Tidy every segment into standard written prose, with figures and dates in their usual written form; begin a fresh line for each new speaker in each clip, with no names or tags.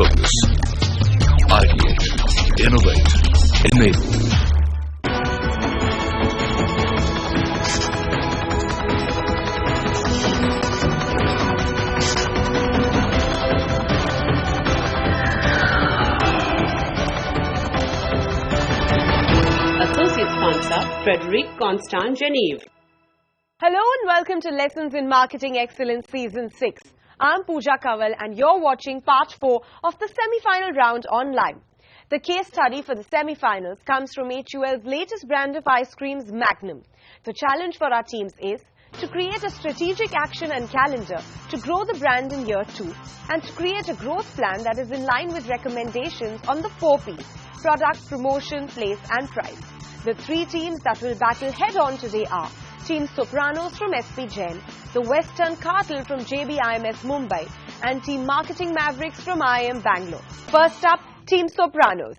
Focus. Ideate. Innovate. Enable.
Associate sponsor, Frederic Constant Geneve.
Hello and welcome to Lessons in Marketing Excellence Season 6. I'm Pooja Kaval and you're watching Part 4 of the semi-final round online. The case study for the semi-finals comes from HUL's latest brand of ice creams, Magnum. The challenge for our teams is to create a strategic action and calendar to grow the brand in year 2 and to create a growth plan that is in line with recommendations on the 4 P's: product, promotion, place and price. The 3 teams that will battle head-on today are Team Sopranos from SP Jain, the Western Cartel from JBIMS Mumbai and Team Marketing Mavericks from IIM Bangalore. First up, Team Sopranos.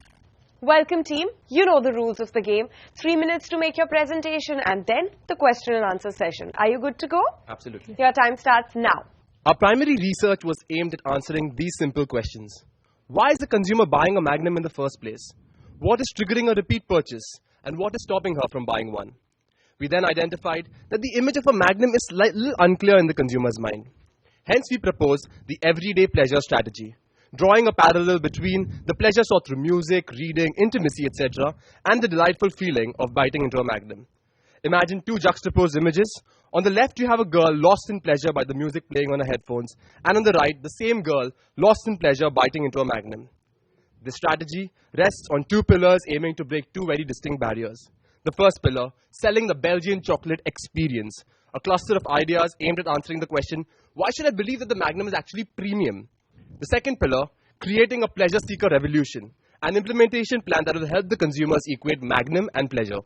Welcome team, you know the rules of the game. 3 minutes to make your presentation and then the question and answer session. Are you good to go?
Absolutely.
Your time starts now.
Our primary research was aimed at answering these simple questions. Why is the consumer buying a Magnum in the first place? What is triggering a repeat purchase? And what is stopping her from buying one? We then identified that the image of a Magnum is a little unclear in the consumer's mind. Hence, we proposed the everyday pleasure strategy, drawing a parallel between the pleasure sought through music, reading, intimacy, etc., and the delightful feeling of biting into a Magnum. Imagine 2 juxtaposed images. On the left, you have a girl lost in pleasure by the music playing on her headphones, and on the right, the same girl lost in pleasure biting into a Magnum. This strategy rests on 2 pillars aiming to break 2 very distinct barriers. The first pillar, selling the Belgian chocolate experience, a cluster of ideas aimed at answering the question, why should I believe that the Magnum is actually premium? The second pillar, creating a pleasure seeker revolution, an implementation plan that will help the consumers equate Magnum and pleasure.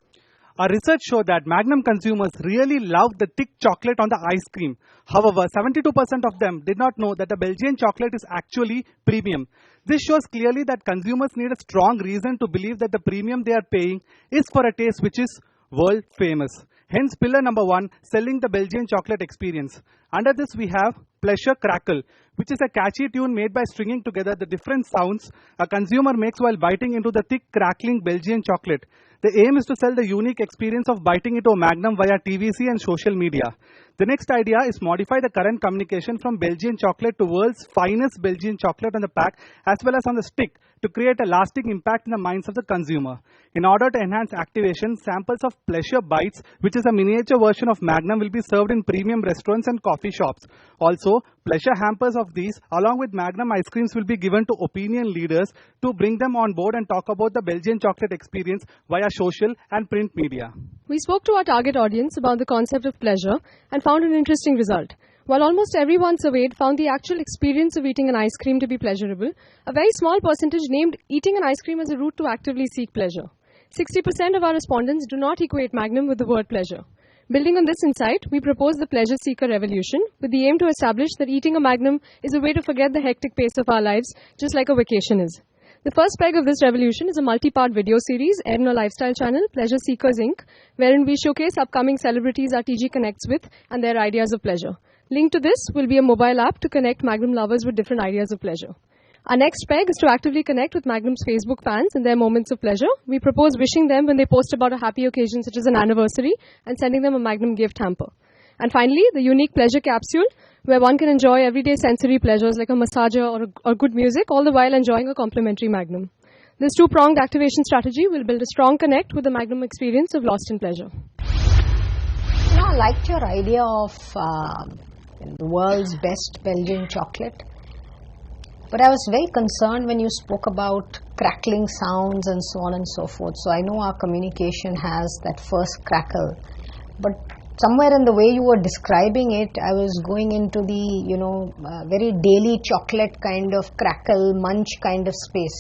Our research showed that Magnum consumers really love the thick chocolate on the ice cream. However, 72% of them did not know that the Belgian chocolate is actually premium. This shows clearly that consumers need a strong reason to believe that the premium they are paying is for a taste which is world famous. Hence, pillar number 1, selling the Belgian chocolate experience. Under this, we have Pleasure Crackle, which is a catchy tune made by stringing together the different sounds a consumer makes while biting into the thick, crackling Belgian chocolate. The aim is to sell the unique experience of biting into a Magnum via TVC and social media. The next idea is modify the current communication from Belgian chocolate to world's finest Belgian chocolate on the pack as well as on the stick to create a lasting impact in the minds of the consumer. In order to enhance activation, samples of Pleasure Bites, which is a miniature version of Magnum, will be served in premium restaurants and coffee shops. Also, pleasure hampers of these along with Magnum ice creams will be given to opinion leaders to bring them on board and talk about the Belgian chocolate experience via social and print media.
We spoke to our target audience about the concept of pleasure and found an interesting result. While almost everyone surveyed found the actual experience of eating an ice cream to be pleasurable, a very small percentage named eating an ice cream as a route to actively seek pleasure. 60% of our respondents do not equate Magnum with the word pleasure. Building on this insight, we propose the pleasure seeker revolution with the aim to establish that eating a Magnum is a way to forget the hectic pace of our lives, just like a vacation is. The first peg of this revolution is a multi-part video series aired on our lifestyle channel, Pleasure Seekers Inc., wherein we showcase upcoming celebrities our TG connects with and their ideas of pleasure. Linked to this will be a mobile app to connect Magnum lovers with different ideas of pleasure. Our next peg is to actively connect with Magnum's Facebook fans in their moments of pleasure. We propose wishing them when they post about a happy occasion such as an anniversary and sending them a Magnum gift hamper. And finally, the unique pleasure capsule, where one can enjoy everyday sensory pleasures like a massager or good music, all the while enjoying a complimentary Magnum. This 2-pronged activation strategy will build a strong connect with the Magnum experience of lost in pleasure.
You know, I liked your idea of the world's best Belgian chocolate. But I was very concerned when you spoke about crackling sounds and so on and so forth. So I know our communication has that first crackle. But somewhere in the way you were describing it, I was going into the, very daily chocolate kind of crackle, munch kind of space.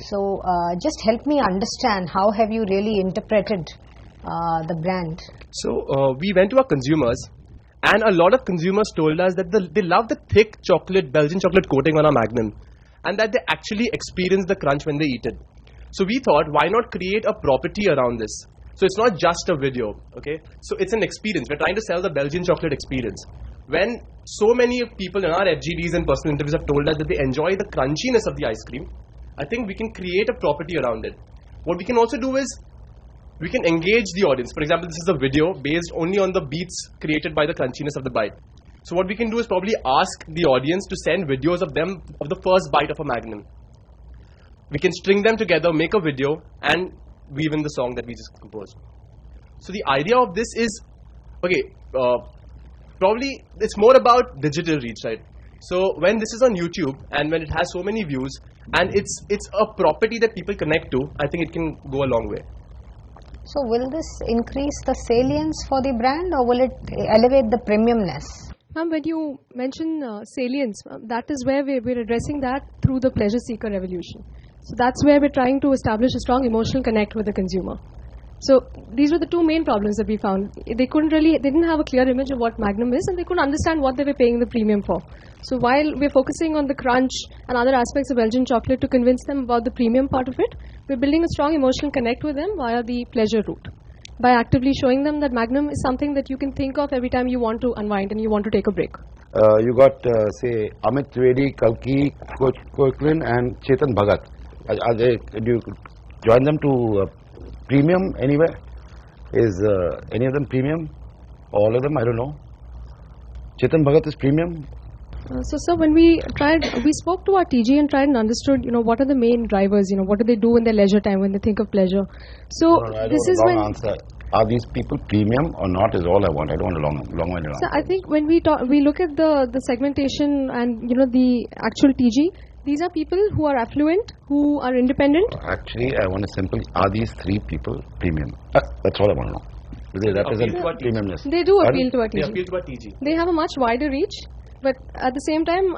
So just help me understand, how have you really interpreted the brand?
So we went to our consumers, and a lot of consumers told us that they love the thick chocolate, Belgian chocolate coating on our Magnum, and that they actually experience the crunch when they eat it. So we thought, why not create a property around this? So it's not just a video, okay? So it's an experience. We're trying to sell the Belgian chocolate experience. when so many people in our FGDs and personal interviews have told us that they enjoy the crunchiness of the ice cream, I think we can create a property around it. What we can also do is we can engage the audience. For example, this is a video based only on the beats created by the crunchiness of the bite. So what we can do is probably ask the audience to send videos of them of the first bite of a Magnum. We can string them together, make a video, and weave in the song that we just composed. So the idea of this is, probably it's more about digital reach, right? So when this is on YouTube and when it has so many views and it's a property that people connect to, I think it can go a long way.
So will this increase the salience for the brand, or will it elevate the premiumness?
Ma'am, when you mention salience, that is where we're addressing that through the pleasure seeker revolution. So that's where we're trying to establish a strong emotional connect with the consumer. So these were the two main problems that we found. They didn't have a clear image of what Magnum is, and they couldn't understand what they were paying the premium for. So while we're focusing on the crunch and other aspects of Belgian chocolate to convince them about the premium part of it, we're building a strong emotional connect with them via the pleasure route, by actively showing them that Magnum is something that you can think of every time you want to unwind and you want to take a break.
You got, say, Amit Trivedi, Kalki, Koiklin and Chetan Bhagat. Do you join them to premium anywhere? Is any of them premium? All of them? I don't know. Chetan Bhagat is premium?
So sir, when we spoke to our TG and tried and understood, what are the main drivers, what do they do in their leisure time when they think of pleasure. So this is when...
answer. Are these people premium or not is all I want. I don't want a long-winded answer.
So I think when we look at the segmentation and, the actual TG, these are people who are affluent, who are independent.
Actually, I want a simple, are these three people premium? That's all I want to know. Do they represent premiumness?
They do appeal to our TG.
They appeal to our TG.
They have a much wider reach. But at the same time...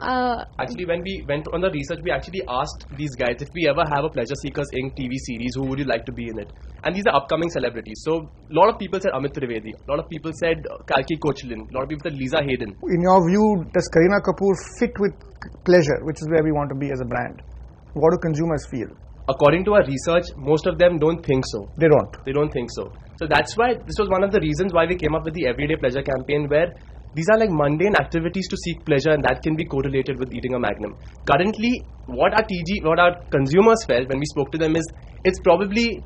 actually, when we went on the research, we actually asked these guys if we ever have a Pleasure Seekers Inc. TV series, who would you like to be in it? And these are upcoming celebrities. So, a lot of people said Amit Trivedi. A lot of people said Kalki Koechlin. A lot of people said Lisa Hayden.
In your view, does Kareena Kapoor fit with pleasure, which is where we want to be as a brand? What do consumers feel?
According to our research, most of them don't think so.
They don't.
They don't think so. So that's why this was one of the reasons why we came up with the Everyday Pleasure campaign, where these are like mundane activities to seek pleasure, and that can be correlated with eating a Magnum. Currently, what our consumers felt when we spoke to them is, it's probably,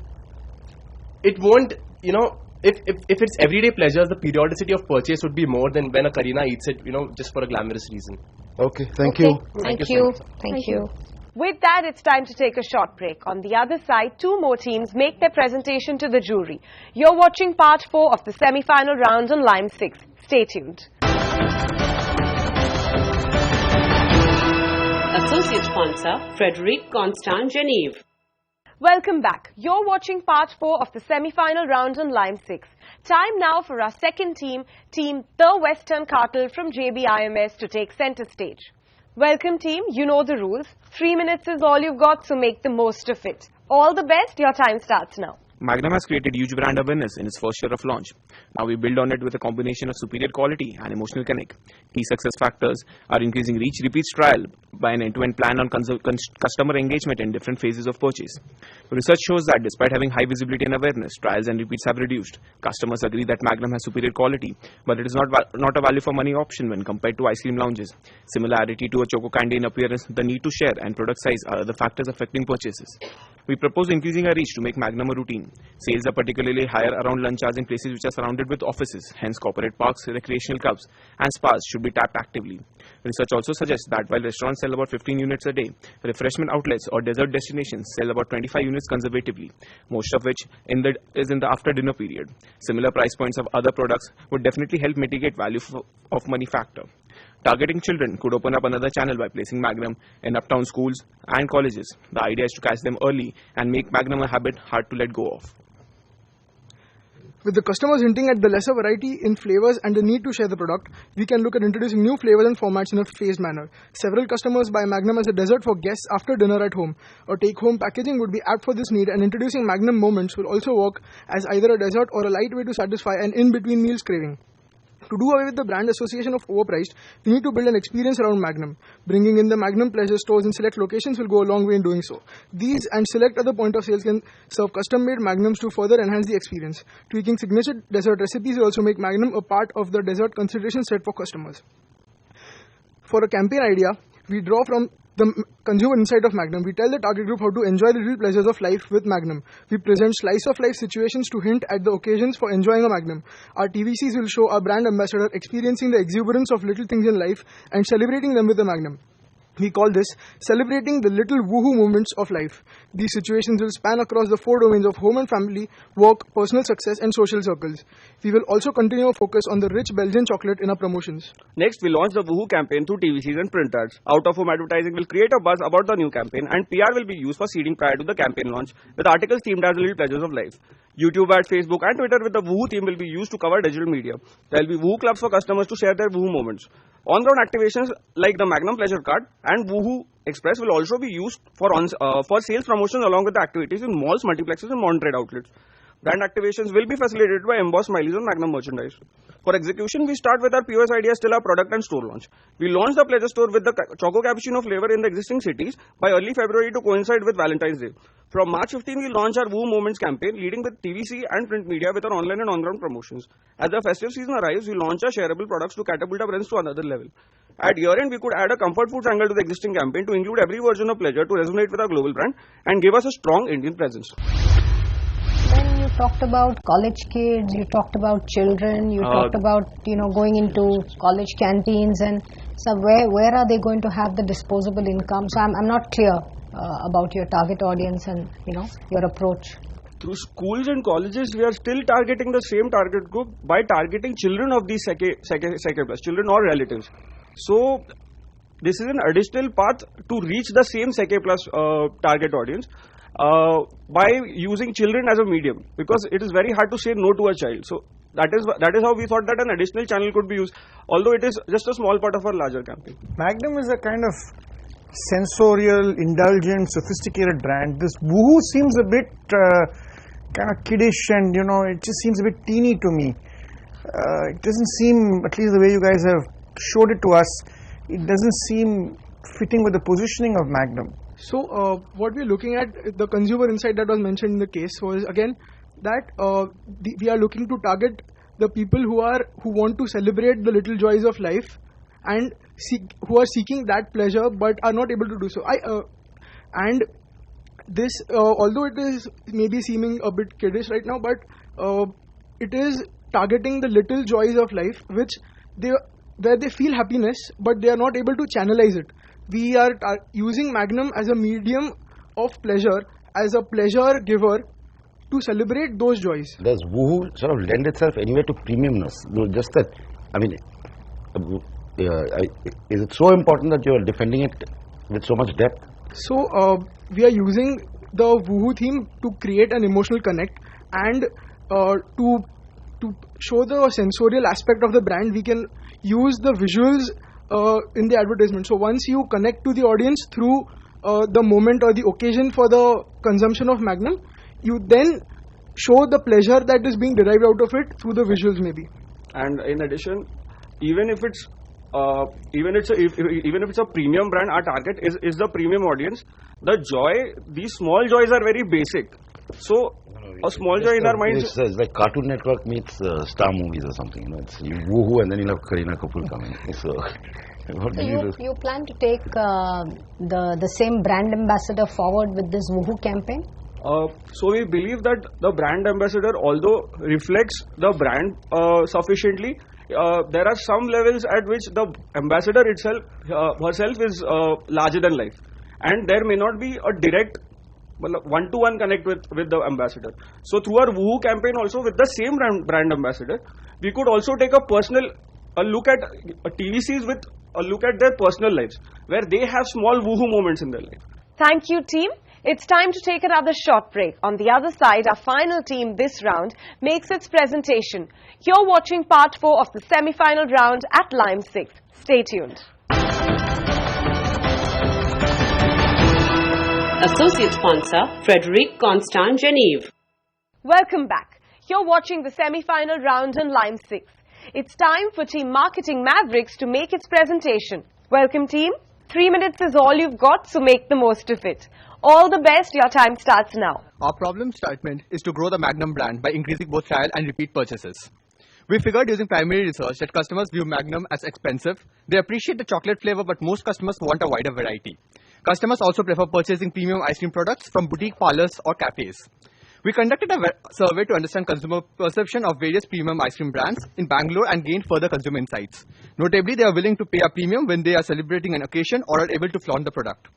it won't, if it's everyday pleasures, the periodicity of purchase would be more than when a Kareena eats it, just for a glamorous reason.
Okay, thank you.
Thank you. Thank you.
With that, it's time to take a short break. On the other side, two more teams make their presentation to the jury. You're watching part 4 of the semi-final round on Lime 6. Stay tuned.
Associate sponsor, Frederic Constant Geneve.
Welcome back. You're watching part 4 of the semi-final round on Lime 6. Time now for our second team, The Western Cartel from JBIMS, to take center stage. Welcome team, you know the rules. 3 minutes is all you've got, so make the most of it. All the best, your time starts now.
Magnum has created huge brand awareness in its first year of launch. Now we build on it with a combination of superior quality and emotional connect. Key success factors are increasing reach, repeats, trial by an end-to-end plan on customer engagement in different phases of purchase. Research shows that despite having high visibility and awareness, trials and repeats have reduced. Customers agree that Magnum has superior quality, but it is not a value for money option when compared to ice cream lounges. Similarity to a choco candy in appearance, the need to share and product size are other factors affecting purchases. We propose increasing our reach to make Magnum a routine. Sales are particularly higher around lunch hours in places which are surrounded with offices. Hence, corporate parks, recreational clubs and spas should be tapped actively. Research also suggests that while restaurants sell about 15 units a day, refreshment outlets or desert destinations sell about 25 units conservatively, most of which is in the after-dinner period. Similar price points of other products would definitely help mitigate value of money factor. Targeting children could open up another channel by placing Magnum in uptown schools and colleges. The idea is to catch them early and make Magnum a habit hard to let go of.
With the customers hinting at the lesser variety in flavors and the need to share the product, we can look at introducing new flavors and formats in a phased manner. Several customers buy Magnum as a dessert for guests after dinner at home. Or take-home packaging would be apt for this need, and introducing Magnum moments will also work as either a dessert or a light way to satisfy an in-between meals craving. To do away with the brand association of overpriced, we need to build an experience around Magnum. Bringing in the Magnum Pleasure stores in select locations will go a long way in doing so. These and select other point of sales can serve custom-made Magnums to further enhance the experience. Tweaking signature dessert recipes will also make Magnum a part of the dessert consideration set for customers. For a campaign idea, we draw from the consumer insight of Magnum. We tell the target group how to enjoy the little pleasures of life with Magnum. We present slice-of-life situations to hint at the occasions for enjoying a Magnum. Our TVCs will show our brand ambassador experiencing the exuberance of little things in life and celebrating them with a Magnum. We call this celebrating the little woohoo moments of life. These situations will span across the 4 domains of home and family, work, personal success and social circles. We will also continue our focus on the rich Belgian chocolate in our promotions.
Next, we launch the Woohoo campaign through TVCs and print ads. Out-of-home advertising will create a buzz about the new campaign, and PR will be used for seeding prior to the campaign launch with articles themed as little pleasures of life. YouTube ads, Facebook and Twitter with the Woohoo theme will be used to cover digital media. There will be Woohoo clubs for customers to share their Woohoo moments. On-ground activations like the Magnum Pleasure Card and Woohoo Express will also be used for sales promotions along with the activities in malls, multiplexes and modern trade outlets. Brand activations will be facilitated by embossed smileys on Magnum merchandise. For execution, we start with our POS idea still our product and store launch. We launched the Pleasure Store with the Choco Cappuccino flavor in the existing cities by early February to coincide with Valentine's Day. From March 15, we launch our Woo Moments campaign, leading with TVC and print media with our online and on-ground promotions. As the festive season arrives, we launch our shareable products to catapult our brands to another level. At year-end, we could add a comfort foods angle to the existing campaign to include every version of pleasure to resonate with our global brand and give us a strong Indian presence.
Then you talked about college kids, you talked about children, you talked about, going into college canteens, and so where are they going to have the disposable income? So I'm not clear about your target audience and, your approach.
Through schools and colleges, we are still targeting the same target group by targeting children of these plus, children or relatives. So this is an additional path to reach the same plus target audience. By using children as a medium, because it is very hard to say no to a child. So that is how we thought that an additional channel could be used, although it is just a small part of our larger campaign.
Magnum is a kind of sensorial, indulgent, sophisticated brand. This Woohoo seems a bit kind of kiddish, and it just seems a bit teeny to me. It doesn't seem, at least the way you guys have showed it to us, it doesn't seem fitting with the positioning of Magnum.
So what we're looking at, the consumer insight that was mentioned in the case was again that we are looking to target the people who want to celebrate the little joys of life and who are seeking that pleasure but are not able to do so. And this, although it is maybe seeming a bit kiddish right now, but it is targeting the little joys of life where they feel happiness but they are not able to channelize it. We are using Magnum as a medium of pleasure, as a pleasure giver to celebrate those joys.
Does Woohoo sort of lend itself anywhere to premiumness? No, just that, is it so important that you are defending it with so much depth?
So we are using the Woohoo theme to create an emotional connect and to show the sensorial aspect of the brand. We can use the visuals in the advertisement. So once you connect to the audience through the moment or the occasion for the consumption of Magnum, you then show the pleasure that is being derived out of it through the visuals maybe.
And in addition, even if it's a premium brand, our target is the premium audience. The joy, these small joys are very basic. So a small joy in our minds.
It's like Cartoon Network meets Star Movies or something. It's you Woohoo and then you'll have Kareena Kapoor coming. So
you plan to take the same brand ambassador forward with this Woohoo campaign?
So we believe that the brand ambassador, although reflects the brand sufficiently, there are some levels at which the ambassador herself is larger than life, and there may not be a direct one-to-one connect with the ambassador. So through our Woohoo campaign also with the same brand ambassador, we could also take a look at TVCs with a look at their personal lives, where they have small Woohoo moments in their life.
Thank you, team. It's time to take another short break. On the other side, our final team this round makes its presentation. You're watching part 4 of the semi-final round at Lime 6. Stay tuned.
Associate sponsor, Frederic Constant Geneve.
Welcome back. You're watching the semi-final round in Lime 6. It's time for Team Marketing Mavericks to make its presentation. Welcome, team. 3 minutes is all you've got, so make the most of it. All the best, your time starts now.
Our problem statement is to grow the Magnum brand by increasing both trial and repeat purchases. We figured using primary research that customers view Magnum as expensive. They appreciate the chocolate flavor, but most customers want a wider variety. Customers also prefer purchasing premium ice cream products from boutique parlors or cafes. We conducted a survey to understand consumer perception of various premium ice cream brands in Bangalore and gained further consumer insights. Notably, they are willing to pay a premium when they are celebrating an occasion or are able to flaunt the product.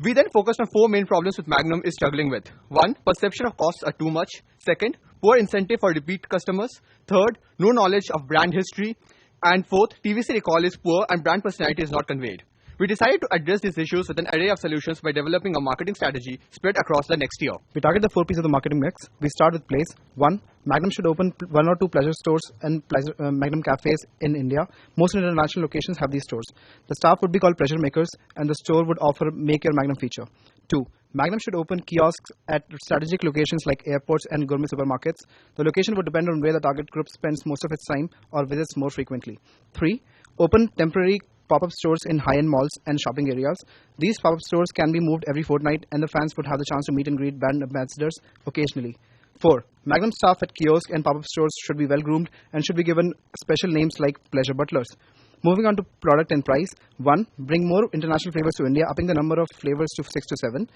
We then focused on 4 main problems which Magnum is struggling with. 1. Perception of costs are too much. 2nd. Poor incentive for repeat customers. 3rd. No knowledge of brand history. And 4th. TVC recall is poor and brand personality is not conveyed. We decided to address these issues with an array of solutions by developing a marketing strategy spread across the next year.
We target the 4 P's of the marketing mix. We start with place. 1. Magnum should open 1 or 2 pleasure stores and Magnum cafes in India. Most international locations have these stores. The staff would be called pleasure makers and the store would offer Make Your Magnum feature. 2. Magnum should open kiosks at strategic locations like airports and gourmet supermarkets. The location would depend on where the target group spends most of its time or visits more frequently. 3. Open temporary pop-up stores in high-end malls and shopping areas. These pop-up stores can be moved every fortnight and the fans would have the chance to meet and greet brand ambassadors occasionally. 4. Magnum staff at kiosk and pop-up stores should be well-groomed and should be given special names like pleasure butlers. Moving on to product and price. 1. Bring more international flavors to India, upping the number of flavors to 6 to 7.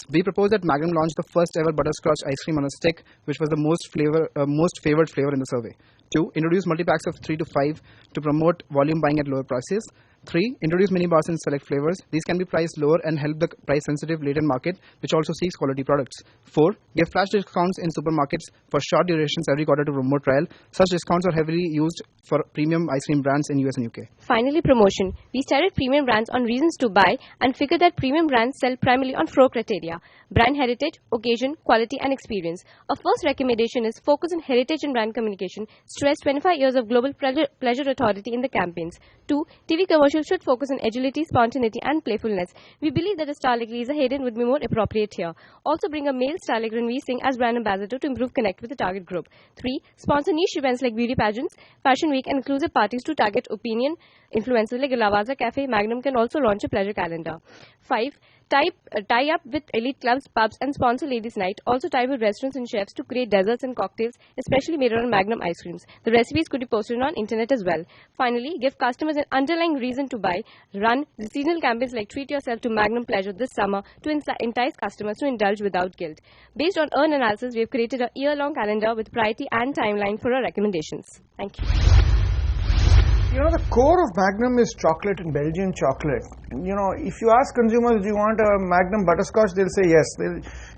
We propose that Magnum launch the first ever butterscotch ice cream on a stick, which was the most favored flavor in the survey. 2. Introduce multi-packs of 3 to 5 to promote volume buying at lower prices. 3. Introduce mini bars in select flavors. These can be priced lower and help the price-sensitive latent market, which also seeks quality products. 4. Give flash discounts in supermarkets for short durations every quarter to promote trial. Such discounts are heavily used for premium ice cream brands in US and UK.
Finally, promotion. We studied premium brands on reasons to buy and figured that premium brands sell primarily on 4 criteria: brand heritage, occasion, quality and experience. Our first recommendation is focus on heritage and brand communication. Stress 25 years of global pleasure authority in the campaigns. 2. TV commercials should focus on agility, spontaneity and playfulness. We believe that a star like Lisa Hayden would be more appropriate here. Also bring a male star like Ranveer Singh as brand ambassador to improve connect with the target group. 3. Sponsor niche events like beauty pageants, fashion week and inclusive parties to target opinion influencers like Lavaza Cafe. Magnum can also launch a pleasure calendar. 5. Tie up with elite clubs, pubs and sponsor ladies night. Also tie with restaurants and chefs to create desserts and cocktails especially made on Magnum ice creams. The recipes could be posted on internet as well. Finally, give customers an underlying reason to buy. Run seasonal campaigns like treat yourself to Magnum pleasure this summer to entice customers to indulge without guilt. Based on earn analysis, we have created a year-long calendar with priority and timeline for our recommendations. Thank you.
You know, the core of Magnum is chocolate and Belgian chocolate. You know, if you ask consumers, do you want a Magnum butterscotch, they'll say yes.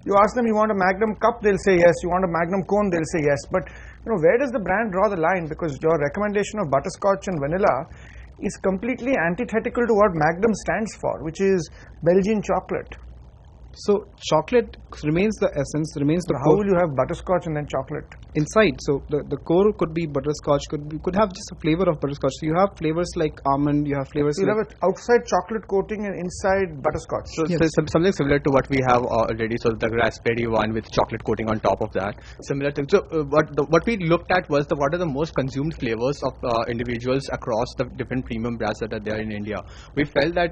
You ask them, you want a Magnum cup, they'll say yes. You want a Magnum cone, they'll say yes. But, you know, where does the brand draw the line? Because your recommendation of butterscotch and vanilla is completely antithetical to what Magnum stands for, which is Belgian chocolate.
So chocolate remains the essence, remains the
core. How will you have butterscotch and then chocolate?
Inside, so the core could be butterscotch, could have just a flavor of butterscotch. So you have flavors like almond, you have flavors
you have an outside chocolate coating and inside butterscotch.
So yes. Something similar to what we have already, so the raspberry one with chocolate coating on top of that. Similar thing. So what we looked at was what are the most consumed flavors of individuals across the different premium brands that are there in India. We felt that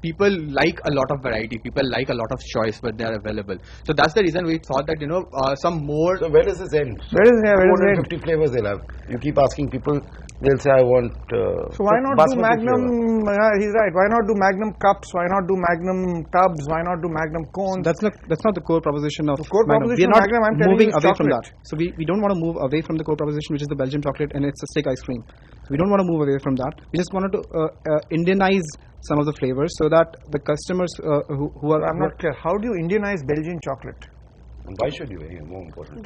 people like a lot of variety, people like a lot of choice when they are available. So that's the reason we thought that, you know, some more.
So where does this end?
Where is it?
450 flavors they'll have. You keep asking people, they'll say I want.
So why not do Magnum? He's right. Why not do Magnum cups? Why not do Magnum tubs? Why not do Magnum cones?
That's not the core proposition of
the core
Magnum.
Proposition.
We're not
Magnum, I'm
moving away
chocolate.
from that. So we don't want to move away from the core proposition, which is the Belgian chocolate and it's a stick ice cream. We don't want to move away from that. We just wanted to Indianize some of the flavors so that the customers who are...
I'm not clear. How do you Indianize Belgian chocolate?
And why should you? More important.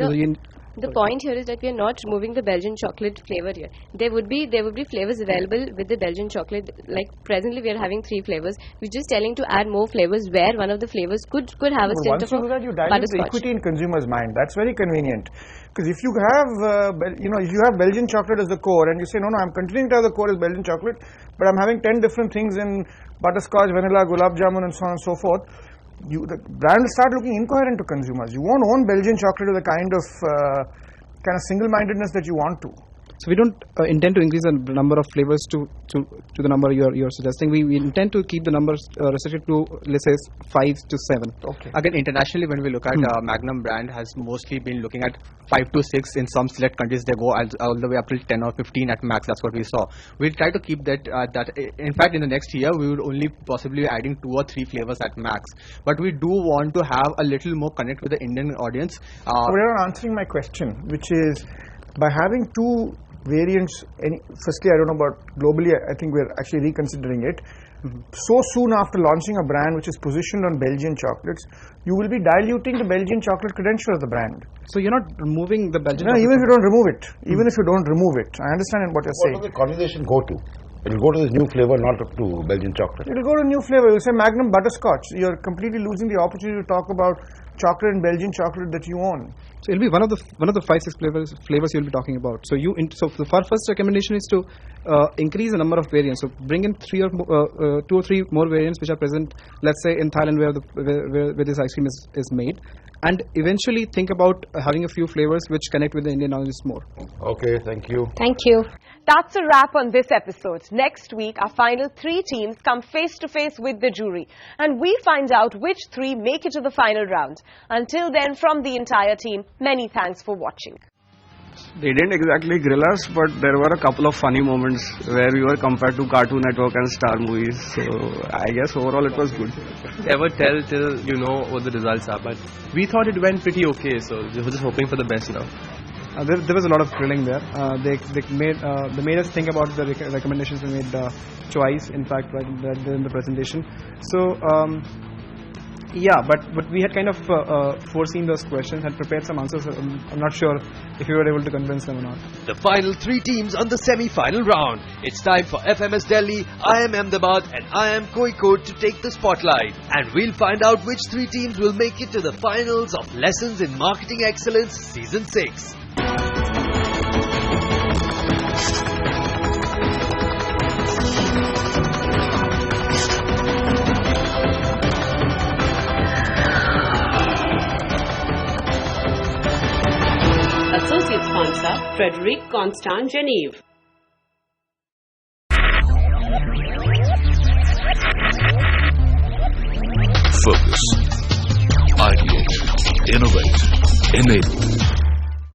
The point here is that we are not removing the Belgian chocolate flavor here. There would be flavors available with the Belgian chocolate. Like presently we are having 3 flavors. We're just telling to add more flavors where one of the flavors could have a stint of
butterscotch. Once you do that, you dilute the equity in consumers' mind. That's very convenient. Because if you have, if you have Belgian chocolate as the core and you say, no, I'm continuing to have the core as Belgian chocolate, but I'm having 10 different things in butterscotch, vanilla, gulab jamun and so on and so forth, the brand will start looking incoherent to consumers. You won't own Belgian chocolate with the kind of single-mindedness that you want to.
So we don't intend to increase the number of flavors to the number you're suggesting. We intend to keep the numbers restricted to, let's say, 5 to 7.
Okay. Again, internationally, when we look at Magnum brand has mostly been looking at 5 to 6. In some select countries, they go all the way up till 10 or 15 at max. That's what we saw. We'll try to keep that. In fact, in the next year, we would only possibly be adding 2 or 3 flavors at max. But we do want to have a little more connect with the Indian audience.
You're not answering my question, which is by having 2 variants. Firstly, I don't know about globally. I think we're actually reconsidering it. So soon after launching a brand which is positioned on Belgian chocolates, you will be diluting the Belgian chocolate credential of the brand.
So you're not removing the Belgian.
No, even if you don't remove it. Even if you don't remove it, I understand what you're saying.
What will the conversation go to? It will go to this new flavor, not to Belgian chocolate.
It will go to new flavor. You'll say Magnum Butterscotch. You're completely losing the opportunity to talk about chocolate and Belgian chocolate that you own.
So it'll be one of the 5-6 flavors you'll be talking about. So the first recommendation is to increase the number of variants. So bring in 2 or 3 more variants which are present, let's say in Thailand where this ice cream is made, and eventually think about having a few flavors which connect with the Indian audience more.
Okay, thank you.
Thank you.
That's a wrap on this episode. Next week, our final 3 teams come face to face with the jury, and we find out which 3 make it to the final round. Until then, from the entire team, many thanks for watching.
They didn't exactly grill us, but there were a couple of funny moments where we were compared to Cartoon Network and Star Movies. So I guess overall it was good.
Never tell till you know what the results are, but we thought it went pretty okay, so we were just hoping for the best now.
There was a lot of grilling there. They made us think about the recommendations we made twice, in fact, right in the presentation. So yeah, but we had kind of foreseen those questions, had prepared some answers. I'm not sure if we were able to convince them or not.
The final 3 teams on the semi-final round. It's time for FMS Delhi, IIM Ahmedabad and IIM Kozhikode to take the spotlight. And we'll find out which 3 teams will make it to the finals of Lessons in Marketing Excellence Season 6.
Associate sponsor, Frederic Constant Geneve.
Focus. Ideate. Innovate. Enable.